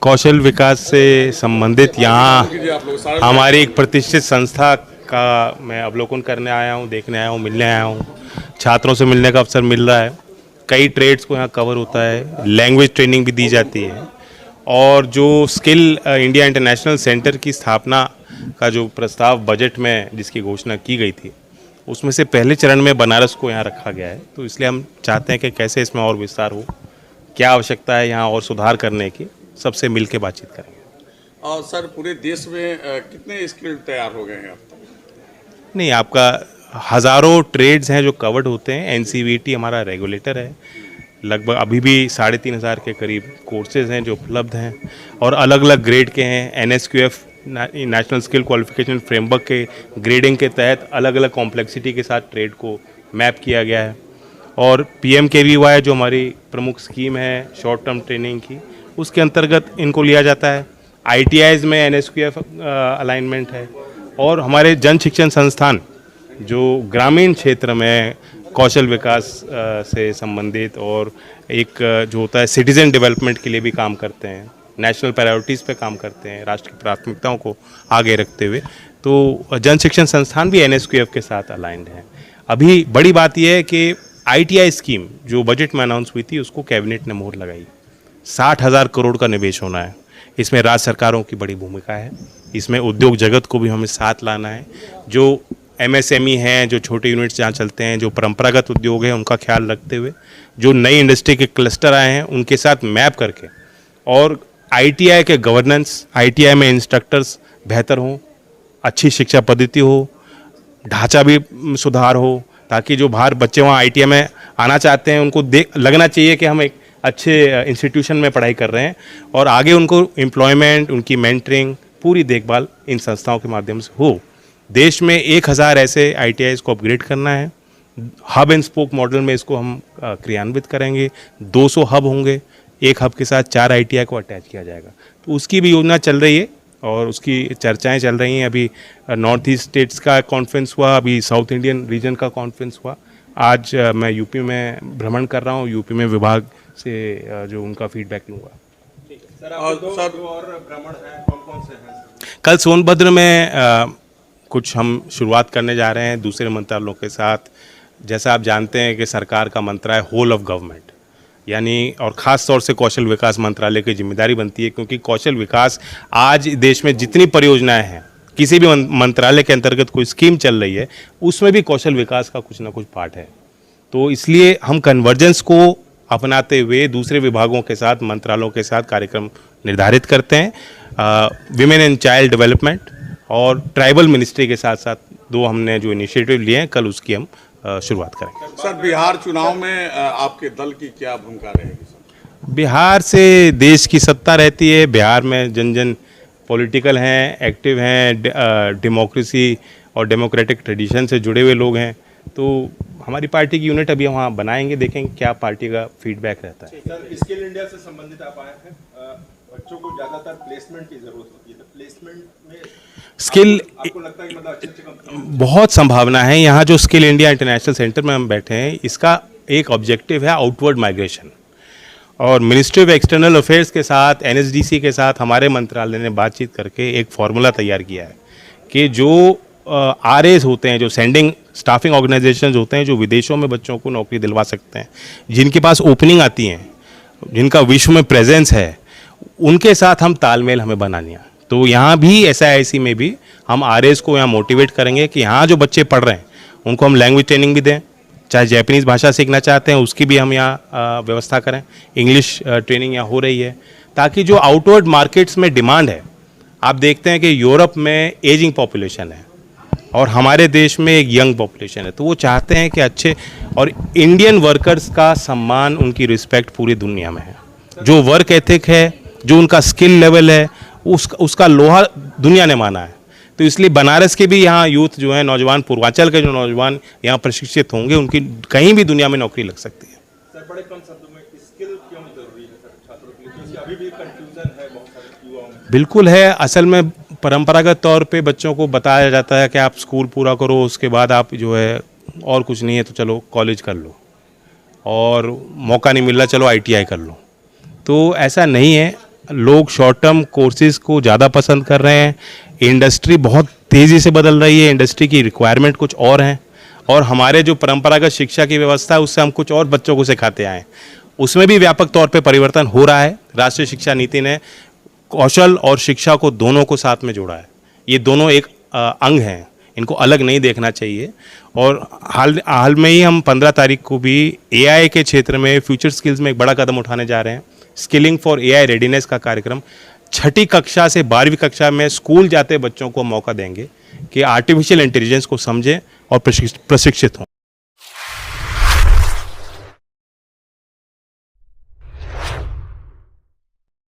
कौशल विकास से संबंधित यहाँ हमारी एक प्रतिष्ठित संस्था का मैं अवलोकन करने आया हूँ, देखने आया हूँ, मिलने आया हूँ। छात्रों से मिलने का अवसर मिल रहा है। कई ट्रेड्स को यहाँ कवर होता है, लैंग्वेज ट्रेनिंग भी दी जाती है और जो स्किल इंडिया इंटरनेशनल सेंटर की स्थापना का जो प्रस्ताव बजट में जिसकी घोषणा की गई थी, उसमें से पहले चरण में बनारस को यहाँ रखा गया है। तो इसलिए हम चाहते हैं कि कैसे इसमें और विस्तार हो, क्या आवश्यकता है यहाँ और सुधार करने की, सबसे मिल के बातचीत करेंगे। और सर पूरे देश में कितने स्किल तैयार हो गए हैं अब तक? नहीं, आपका हज़ारों ट्रेड्स हैं जो कवर्ड होते हैं। एनसीवीटी हमारा रेगुलेटर है। लगभग अभी भी 3,500 के करीब कोर्सेज हैं जो उपलब्ध हैं और अलग अलग ग्रेड के हैं। NSQF national skill qualification framework के ग्रेडिंग के तहत अलग अलग कॉम्प्लेक्सिटी के साथ ट्रेड को मैप किया गया है। और पीएमकेवीवाई जो हमारी प्रमुख स्कीम है शॉर्ट टर्म ट्रेनिंग की, उसके अंतर्गत इनको लिया जाता है। आईटीआईज़ में एनएसक्यूएफ अलाइनमेंट है और हमारे जन शिक्षण संस्थान जो ग्रामीण क्षेत्र में कौशल विकास से संबंधित और एक जो होता है सिटीज़न डेवलपमेंट के लिए भी काम करते हैं, नेशनल प्रायोरिटीज़ पे काम करते हैं, राष्ट्र की प्राथमिकताओं को आगे रखते हुए। तो जन शिक्षण संस्थान भी एनएसक्यूएफ के साथ अलाइंड हैं। अभी बड़ी बात यह है कि आईटीआई स्कीम जो बजट में अनाउंस हुई थी उसको कैबिनेट ने मोहर लगाई। 60,000 करोड़ का निवेश होना है। इसमें राज्य सरकारों की बड़ी भूमिका है। इसमें उद्योग जगत को भी हमें साथ लाना है। जो एमएसएमई हैं, जो छोटे यूनिट्स जहाँ चलते हैं, जो परंपरागत उद्योग हैं, उनका ख्याल रखते हुए जो नई इंडस्ट्री के क्लस्टर आए हैं उनके साथ मैप करके और आईटीआई के गवर्नेंस, आईटीआई में इंस्ट्रक्टर्स बेहतर हों, अच्छी शिक्षा पद्धति हो, ढांचा भी सुधार हो, ताकि जो बाहर बच्चे वहाँ आईटीआई में आना चाहते हैं उनको लगना चाहिए कि हम एक अच्छे इंस्टीट्यूशन में पढ़ाई कर रहे हैं और आगे उनको एम्प्लॉयमेंट, उनकी मेंटरिंग, पूरी देखभाल इन संस्थाओं के माध्यम से हो। देश में 1000 ऐसे आईटीआईज़ को अपग्रेड करना है। हब एंड स्पोक मॉडल में इसको हम क्रियान्वित करेंगे। 200 हब होंगे, एक हब के साथ 4 आईटीआई को अटैच किया जाएगा। तो उसकी भी योजना चल रही है और उसकी चर्चाएं चल रही हैं। अभी नॉर्थ ईस्ट स्टेट्स का कॉन्फ्रेंस हुआ, अभी साउथ इंडियन रीजन का कॉन्फ्रेंस हुआ। आज मैं यूपी में भ्रमण कर रहा हूँ, यूपी में विभाग से जो उनका फीडबैक लूँगा। कल सोनभद्र में कुछ हम शुरुआत करने जा रहे हैं दूसरे मंत्रालयों के साथ। जैसा आप जानते हैं कि सरकार का मंत्र है होल ऑफ गवर्नमेंट, यानी और ख़ास तौर से कौशल विकास मंत्रालय की जिम्मेदारी बनती है, क्योंकि कौशल विकास आज देश में जितनी परियोजनाएं हैं, किसी भी मंत्रालय के अंतर्गत कोई स्कीम चल रही है उसमें भी कौशल विकास का कुछ ना कुछ पार्ट है। तो इसलिए हम कन्वर्जेंस को अपनाते हुए दूसरे विभागों के साथ, मंत्रालयों के साथ कार्यक्रम निर्धारित करते हैं। विमेन एंड चाइल्ड डेवलपमेंट और ट्राइबल मिनिस्ट्री के साथ साथ 2 हमने जो इनिशिएटिव लिए हैं, कल उसकी हम शुरुआत करेंगे। सर बिहार चुनाव में आपके दल की क्या भूमिका रहेगी सर? बिहार से देश की सत्ता रहती है। बिहार में जन जन पॉलिटिकल हैं, एक्टिव हैं, डेमोक्रेसी और डेमोक्रेटिक ट्रेडिशन से जुड़े हुए लोग हैं। तो हमारी पार्टी की यूनिट अभी वहाँ बनाएंगे, देखेंगे क्या पार्टी का फीडबैक रहता है। सर स्किल इंडिया से संबंधित आप आए हैं, बच्चों को ज़्यादातर प्लेसमेंट की ज़रूरत होती है, तो प्लेसमेंट में स्किल आपको लगता है कि मतलब अच्छी कंपनी बहुत संभावना है। यहाँ जो स्किल इंडिया इंटरनेशनल सेंटर में हम बैठे हैं, इसका एक ऑब्जेक्टिव है आउटवर्ड माइग्रेशन। और मिनिस्ट्री ऑफ एक्सटर्नल अफेयर्स के साथ, एनएसडीसी के साथ हमारे मंत्रालय ने बातचीत करके एक फार्मूला तैयार किया है कि जो आरएस होते हैं, जो सेंडिंग स्टाफिंग ऑर्गेनाइजेशंस होते हैं, जो विदेशों में बच्चों को नौकरी दिलवा सकते हैं, जिनके पास ओपनिंग आती हैं, जिनका विश्व में प्रेजेंस है, उनके साथ हम तालमेल हमें बनानी है। तो यहाँ भी एसआईआईसी में भी हम आरएस को यहाँ मोटिवेट करेंगे कि यहाँ जो बच्चे पढ़ रहे हैं उनको हम लैंग्वेज ट्रेनिंग भी दें। चाहे जैपनीज़ भाषा सीखना चाहते हैं उसकी भी हम यहाँ व्यवस्था करें। इंग्लिश ट्रेनिंग यहाँ हो रही है, ताकि जो आउटवर्ड मार्केट्स में डिमांड है, आप देखते हैं कि यूरोप में एजिंग पॉपुलेशन है और हमारे देश में एक यंग पॉपुलेशन है। तो वो चाहते हैं कि अच्छे और इंडियन वर्कर्स का सम्मान, उनकी रिस्पेक्ट पूरी दुनिया में है। जो वर्क एथिक है, जो उनका स्किल लेवल है, उसका लोहा दुनिया ने माना है। तो इसलिए बनारस के भी यहाँ यूथ जो है, नौजवान, पूर्वांचल के जो नौजवान यहाँ प्रशिक्षित होंगे, उनकी कहीं भी दुनिया में नौकरी लग सकती है। सर बड़े कम शब्दों में स्किल क्यों जरूरी है सर छात्रों के लिए, क्योंकि अभी भी कंफ्यूजन है बहुत सारे युवाओं में। बिल्कुल है। असल में परंपरागत तौर पे बच्चों को बताया जाता है कि आप स्कूल पूरा करो, उसके बाद आप जो है और कुछ नहीं है तो चलो कॉलेज कर लो, और मौका नहीं मिल रहा चलो आईटीआई कर लो। तो ऐसा नहीं है। लोग शॉर्ट टर्म कोर्सेज को ज़्यादा पसंद कर रहे हैं। इंडस्ट्री बहुत तेज़ी से बदल रही है, इंडस्ट्री की रिक्वायरमेंट कुछ और हैं, और हमारे जो परंपरागत शिक्षा की व्यवस्था है उससे हम कुछ और बच्चों को सिखाते आए हैं, उसमें भी व्यापक तौर पे परिवर्तन हो रहा है। राष्ट्रीय शिक्षा नीति ने कौशल और शिक्षा को दोनों को साथ में जोड़ा है। ये दोनों एक अंग हैं, इनको अलग नहीं देखना चाहिए। और हाल में ही हम 15 तारीख को भी एआई के क्षेत्र में फ्यूचर स्किल्स में एक बड़ा कदम उठाने जा रहे हैं। स्किलिंग फॉर एआई रेडीनेस का कार्यक्रम 6ठी कक्षा से 12वीं कक्षा में स्कूल जाते बच्चों को मौका देंगे कि आर्टिफिशियल इंटेलिजेंस को समझें और प्रशिक्षित हों।